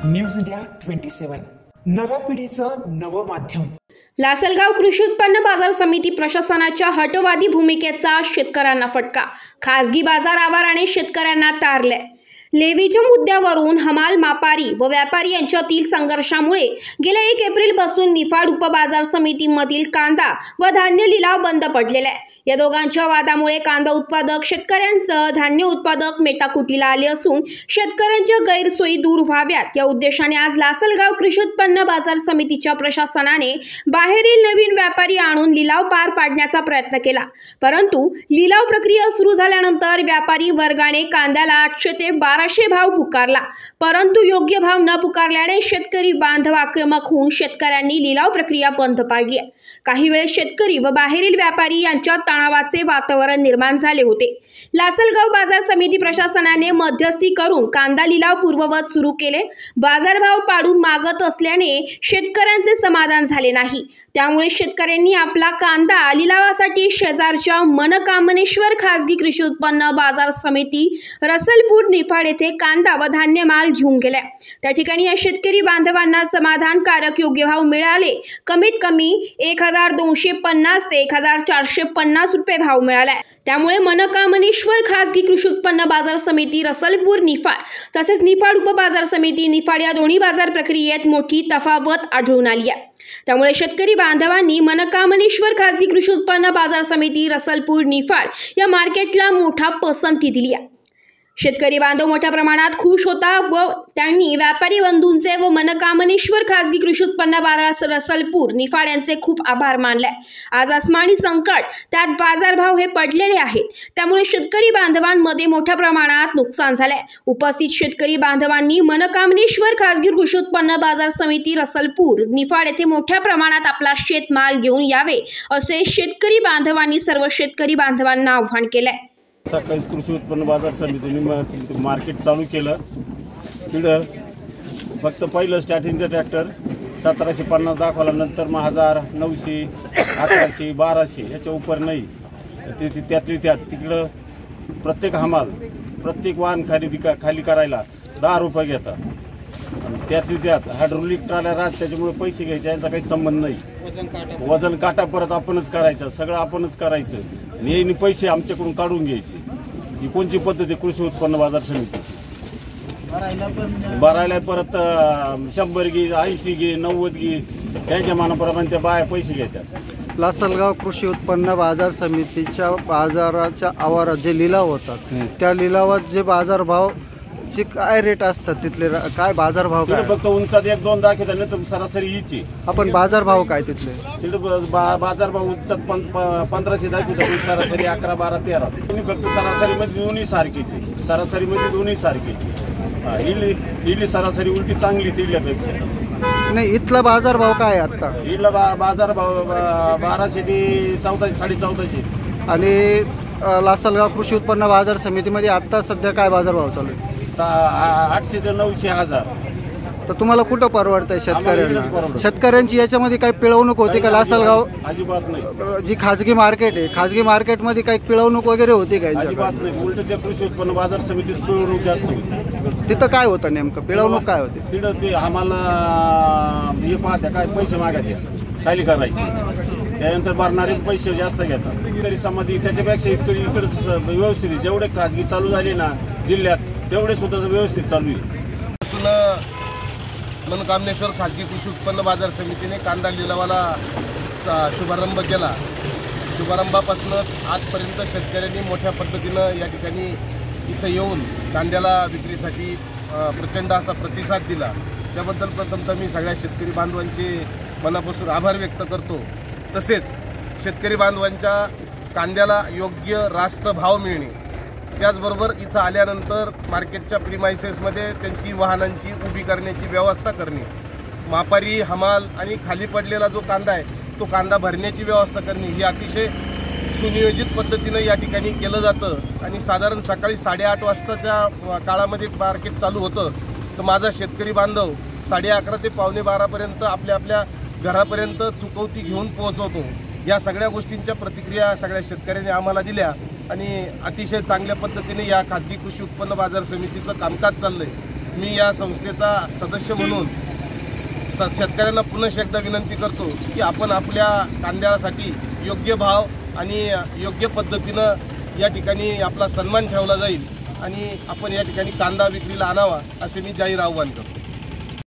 News India 27 नव्या पिढीचं नवं माध्यम। लासलगाव कृषी उत्पन्न बाजार समिती प्रशासनाच्या हटवादी भूमिकेचा शेतकऱ्यांना फटका। खासगी बाजार आवाराने शेतकऱ्यांना तारले। लेवीच्या मुद्द्यावरून हमाल मापारी व व्यापारी यांच्यातील संघर्षामुळे गेल्या 1 एप्रिलपासून निफाड उपबाजार समितीमधील कांदा व धान्य लिलाव बंद पडलेला आहे। या दोघांच्या वादामुळे कांदा उत्पादक शेतकऱ्यांसह धान्य उत्पादक मेटाकुटीला आले असून शेतकऱ्यांच्या गैरसोयी दूर व्हाव्यात या उद्देशाने आज लासलगाव कृषी उत्पन्न बाजार समितीच्या प्रशासनाने बाहेरील नवीन व्यापारी आणून लिलाव पार पाडण्याचा प्रयत्न केला, परंतु लिलाव प्रक्रिया सुरू झाल्यानंतर व्यापारी वर्गाने कांद्याला 800 ते 1200 भाव पुकारला, परंतु योग्य भाव न पुकारल्याने शेतकरी बांधव आक्रमक होऊन शेतकऱ्यांनी लिलाव प्रक्रिया बंद पाडली। काही वेळ शेतकरी व बाहेरील व्यापारी यांच्यात तणावाचे वातावरण निर्माण झाले होते। लासलगाव बाजार समिती प्रशासनाने मध्यस्थी करून कांदा लिलाव पूर्ववत सुरू केले। बाजारभाव पाडून मागत असल्याने शेतकऱ्यांचे समाधान झाले नाही, त्यामुळे शेतकऱ्यांनी आपला कांदा लिलावासाठी शेजारच्या मनकामनेश्वर खासगी कृषी उत्पन्न बाजार समिती रसलपूर निफाड येथे कांदा व धान्य माल घेऊन गेला। त्या ठिकाणी या शेतकरी बांधवांना समाधानकारक योग्य भाव मिळाले। कमीत कमी 1250 ते 1450 रुपये भाव मिळाला। त्यामुळे मनकामनेश्वर खासगी कृषी उत्पन्न बाजार समिती रसलपूर निफाड तसेच निफाड उपबाजार समिती निफाड या दोन्ही बाजार प्रक्रियेत मोठी तफावत आढळून आली आहे। त्यामुळे शेतकरी बांधवांनी मनकामनेश्वर खासगी कृषी उत्पन्न बाजार समिती रसलपूर निफाड या मार्केटला मोठा पसंती दिली आहे। शेतकरी बांधव मोठ्या प्रमाणात खुश होता व त्यांनी व्यापारी बंधूंचे व मनकामनेश्वर खासगी कृषी उत्पन्न बाजार रसलपूर निफाड यांचे खूप आभार मानले। आज आसमानी संकट त्यात बाजारभाव हे पडलेले आहेत, त्यामुळे शेतकरी बांधवांमध्ये मोठ्या प्रमाणात नुकसान झाले। उपस्थित शेतकरी बांधवांनी मनकामनेश्वर खासगी कृषी उत्पन्न बाजार समिती रसलपूर निफाड येथे मोठ्या प्रमाणात आपला शेतमाल घेऊन यावे असे शेतकरी बांधवांनी सर्व शेतकरी बांधवांना आवाहन केले। सकाळी कृषी उत्पन्न बाजार समितीने मार्केट चालू केलं। तिथं फक्त पहिलं स्टार्टिंगचं ट्रॅक्टर 1750 दाखवला, नंतर मग 1000, 900, 1100, 1200 याच्या उपर नाही। त्यातली त्यात तिकडं प्रत्येक हमाल प्रत्येक वाहन खाली करायला 10 रुपये घेतात। त्यातली त्यात हायड्रोलिक ट्रॉल्या राहत, त्याच्यामुळे पैसे घ्यायचे यांचा काही संबंध नाही। वजन काटा परत आपणच करायचं, सगळं आपणच करायचं आणि यांनी पैसे आमच्याकडून काढून घ्यायचे। ही कोणची पद्धत आहे कृषी उत्पन्न बाजार समितीची? भरायला परत 100 घे, 80 घे, 90 घे, त्यांच्या मानाप्रमाणे त्या बाया पैसे घेतात। लासलगाव कृषी उत्पन्न बाजार समितीच्या बाजाराच्या आवारात जे लिलाव होतात त्या लिलावात जे बाजारभाव चे काय रेट असतात, तिथले काय बाजारभाव काय? फक्त उंचात 1-2 दाखवतात, नाही तर सरासरी हीची। आपण बाजारभाव काय तिथले? तिथं बाजारभाव उंचात 1500 दाखवतात, सरासरी 11, 12, 13। तुम्ही फक्त सरासरीमध्ये दोन्ही सारखीचे, सरासरीमध्ये दोन्ही सारखीचे। इडली सरासरी उलटी चांगली तिडल्यापेक्षा नाही। इथला बाजारभाव काय आता? इडला बाजारभाव 1200 ते 1400, 1450। आणि लासलगाव कृषी उत्पन्न बाजार समितीमध्ये आता सध्या काय बाजारभाव चालू आहे? 800 ते 900, 1000। तर तुम्हाला कुठं परवडतंय शेतकऱ्यांना? शेतकऱ्यांची याच्यामध्ये काही पिळवणूक होती का? लासलगाव अजिबात नाही। जी खाजगी मार्केट आहे, खाजगी मार्केटमध्ये काही पिळवणूक वगैरे होती का? अजिबात नाही। उलट त्या कृषी उत्पन्न बाजार समितीत पिळवणूक जास्त होती। तिथं काय होतं नेमकं? पिळवणूक काय होती? तिथं ते आम्हाला हे पाहत्या काय पैसे मागायचे, खाली करायचे, त्यानंतर भरणारे पैसे जास्त घेतात। तरी समाधी त्याच्यापेक्षा इकडे व्यवस्थित जेवढे खाजगी चालू झाले ना जिल्ह्यात, तेवढे सुद्धा व्यवस्थित चालू आहे। मनकामनेश्वर खाजगी कृषी उत्पन्न बाजार समितीने कांदा लिलावाला शुभारंभ केला। शुभारंभापासून आजपर्यंत शेतकऱ्यांनी मोठ्या पद्धतीनं या ठिकाणी इथं येऊन कांद्याला विक्रीसाठी प्रचंड असा प्रतिसाद दिला। त्याबद्दल प्रथमतः मी सगळ्या शेतकरी बांधवांचे मनापासून आभार व्यक्त करतो। तसेच शेतकरी बांधवांच्या कांद्याला योग्य रास्त भाव मिळणे, त्याचबरोबर इथं आल्यानंतर मार्केटच्या प्रीमायसेसमध्ये त्यांची वाहनांची उभी करण्याची व्यवस्था करणे, मापारी हमाल आणि खाली पडलेला जो कांदा आहे तो कांदा भरण्याची व्यवस्था करणे, ही अतिशय सुनियोजित पद्धतीनं या ठिकाणी केलं जातं। आणि साधारण सकाळी 8:30 वाजताच्या काळामध्ये मार्केट चालू होतं, तर माझा शेतकरी बांधव 11:30 ते 11:15पर्यंत आपल्या घरापर्यंत चुकवती घेऊन पोहोचवतो। या सगळ्या गोष्टींच्या प्रतिक्रिया सगळ्या शेतकऱ्यांनी आम्हाला दिल्या आणि अतिशय चांगल्या पद्धतीने या खाजगी कृषी उत्पन्न बाजार समितीचं कामकाज चाललंय। मी या संस्थेचा सदस्य म्हणून शेतकऱ्यांना पुन्हा एकदा विनंती करतो की आपण आपल्या कांद्यासाठी योग्य भाव आणि योग्य पद्धतीनं या ठिकाणी आपला सन्मान ठेवला जाईल आणि आपण या ठिकाणी कांदा विक्रीला आणावा असे मी जाहीर आव्हान करतो.